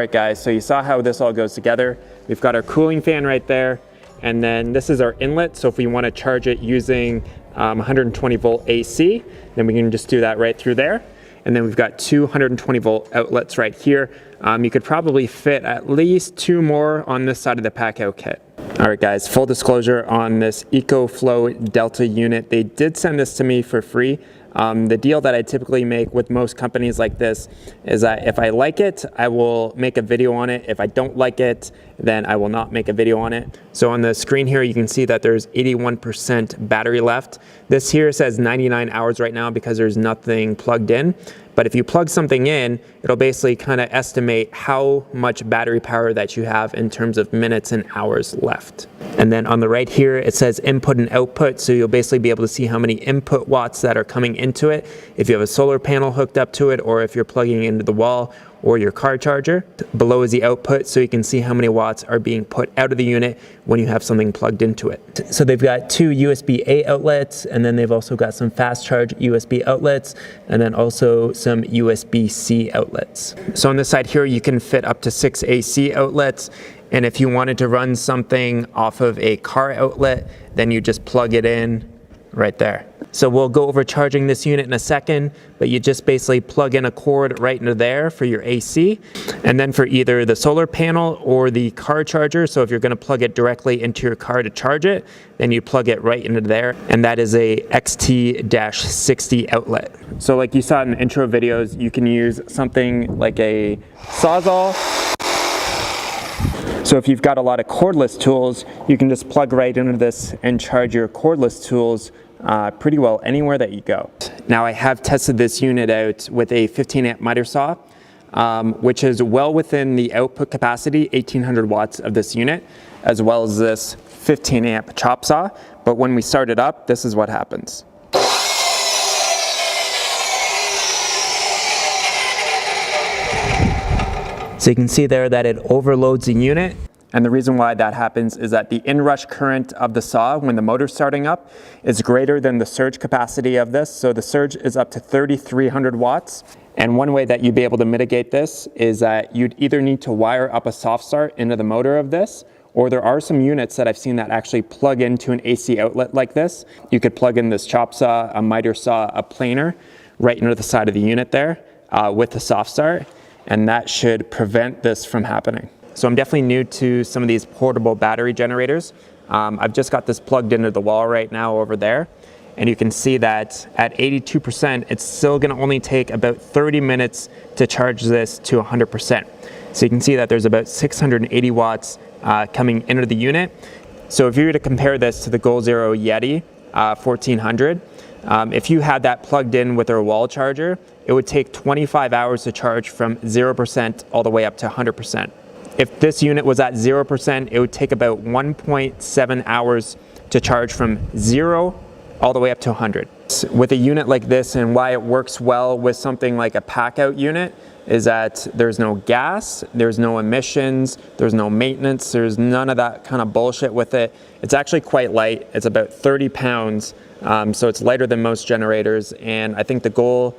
Alright guys, so you saw how this all goes together. We've got our cooling fan right there, and then this is our inlet, so if we want to charge it using 120 volt AC, then we can just do that right through there. And then we've got 220 volt outlets right here. You could probably fit at least 2 more on this side of the Packout Kit. Alright guys, full disclosure on this EcoFlow Delta unit. They did send this to me for free. The deal that I typically make with most companies like this is that if I like it, I will make a video on it. If I don't like it, then I will not make a video on it. So on the screen here, you can see that there's 81% battery left. This here says 99 hours right now because there's nothing plugged in. But if you plug something in, it'll basically kind of estimate how much battery power that you have in terms of minutes and hours left. And then on the right here, it says input and output. So you'll basically be able to see how many input watts that are coming into it, if you have a solar panel hooked up to it, or if you're plugging into the wall or your car charger. Below is the output, so you can see how many watts are being put out of the unit when you have something plugged into it. So they've got 2 USB-A outlets, and then they've also got some fast charge USB outlets, and then also some USB-C outlets. So on this side here, you can fit up to 6 AC outlets. And if you wanted to run something off of a car outlet, then you just plug it in right there. So we'll go over charging this unit in a second, but you just basically plug in a cord right into there for your AC. And then for either the solar panel or the car charger, so if you're gonna plug it directly into your car to charge it, then you plug it right into there. And that is a XT-60 outlet. So like you saw in the intro videos, you can use something like a Sawzall. So if you've got a lot of cordless tools, you can just plug right into this and charge your cordless tools pretty well anywhere that you go. Now I have tested this unit out with a 15 amp miter saw, which is well within the output capacity, 1800 watts of this unit, as well as this 15 amp chop saw. But when we start it up, this is what happens. So you can see there that it overloads the unit. And the reason why that happens is that the inrush current of the saw when the motor's starting up is greater than the surge capacity of this. So the surge is up to 3,300 watts. And one way that you'd be able to mitigate this is that you'd either need to wire up a soft start into the motor of this, or there are some units that I've seen that actually plug into an AC outlet like this. You could plug in this chop saw, a miter saw, a planer right into the side of the unit there with the soft start. And that should prevent this from happening. So I'm definitely new to some of these portable battery generators. I've just got this plugged into the wall right now over there. And you can see that at 82%, it's still gonna only take about 30 minutes to charge this to 100%. So you can see that there's about 680 watts coming into the unit. So if you were to compare this to the Goal Zero Yeti 1400, if you had that plugged in with a wall charger, it would take 25 hours to charge from 0% all the way up to 100%. If this unit was at 0%, it would take about 1.7 hours to charge from 0 all the way up to 100. With a unit like this, and why it works well with something like a Packout unit, is that there's no gas, there's no emissions, there's no maintenance, there's none of that kind of bullshit with it. It's actually quite light. It's about 30 pounds, so it's lighter than most generators. And I think the Goal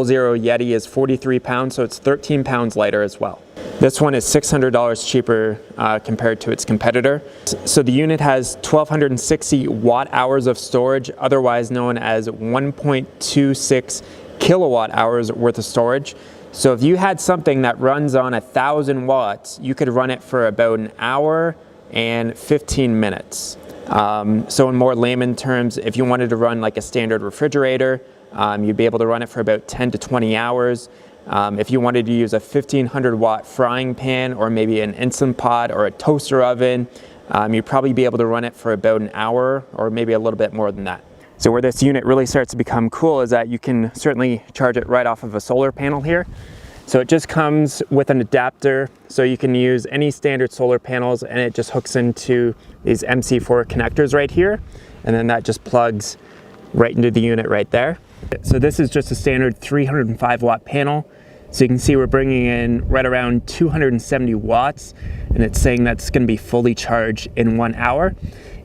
Zero Yeti is 43 pounds, so it's 13 pounds lighter as well. This one is $600 cheaper compared to its competitor. So the unit has 1,260 watt hours of storage, otherwise known as 1.26 kilowatt hours worth of storage. So if you had something that runs on 1,000 watts, you could run it for about an hour and 15 minutes. So in more layman terms, if you wanted to run like a standard refrigerator, you'd be able to run it for about 10 to 20 hours. If you wanted to use a 1,500 watt frying pan or maybe an Instant Pot or a toaster oven, you'd probably be able to run it for about an hour or maybe a little bit more than that. So where this unit really starts to become cool is that you can certainly charge it right off of a solar panel here. So it just comes with an adapter, so you can use any standard solar panels, and it just hooks into these MC4 connectors right here, and then that just plugs right into the unit right there. So this is just a standard 305 watt panel. So you can see we're bringing in right around 270 watts, and it's saying that's going to be fully charged in 1 hour.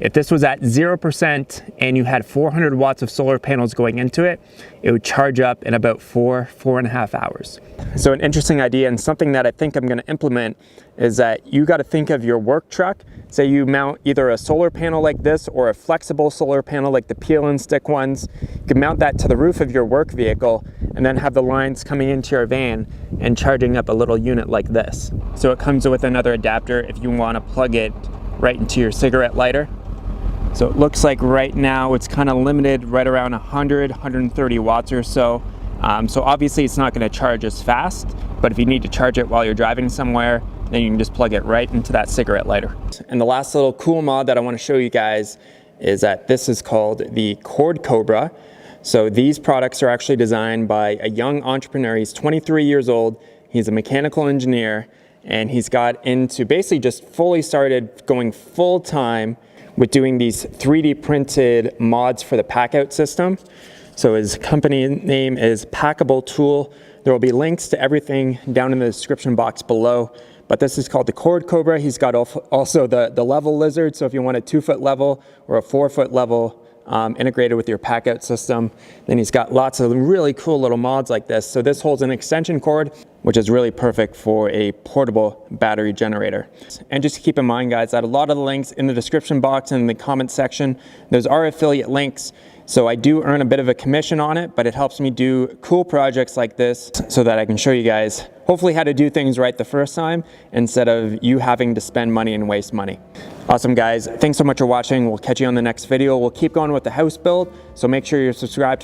If this was at 0% and you had 400 watts of solar panels going into it, it would charge up in about 4.5 hours. So an interesting idea, and something that I think I'm going to implement, is that you got to think of your work truck. Say you mount either a solar panel like this or a flexible solar panel like the peel and stick ones. You can mount that to the roof of your work vehicle and then have the lines coming into your van and charging up a little unit like this. So it comes with another adapter if you want to plug it right into your cigarette lighter. So it looks like right now it's kind of limited right around 130 watts or so. So obviously it's not going to charge as fast, but if you need to charge it while you're driving somewhere, then you can just plug it right into that cigarette lighter. And the last little cool mod that I want to show you guys is that this is called the Cobra. So these products are actually designed by a young entrepreneur. He's 23 years old. He's a mechanical engineer, and he's got into basically just fully started going full time with doing these 3D printed mods for the Packout system. So his company name is Packible Tool. There will be links to everything down in the description box below. But this is called the Cobra. He's got also the level lizard. So if you want a 2-foot level or a 4-foot level integrated with your Packout system, then he's got lots of really cool little mods like this. So this holds an extension cord, which is really perfect for a portable battery generator. And just keep in mind, guys, that a lot of the links in the description box and in the comment section, those are affiliate links. So I do earn a bit of a commission on it, but it helps me do cool projects like this so that I can show you guys hopefully how to do things right the first time instead of you having to spend money and waste money. Awesome, guys. Thanks so much for watching. We'll catch you on the next video. We'll keep going with the house build, so make sure you're subscribed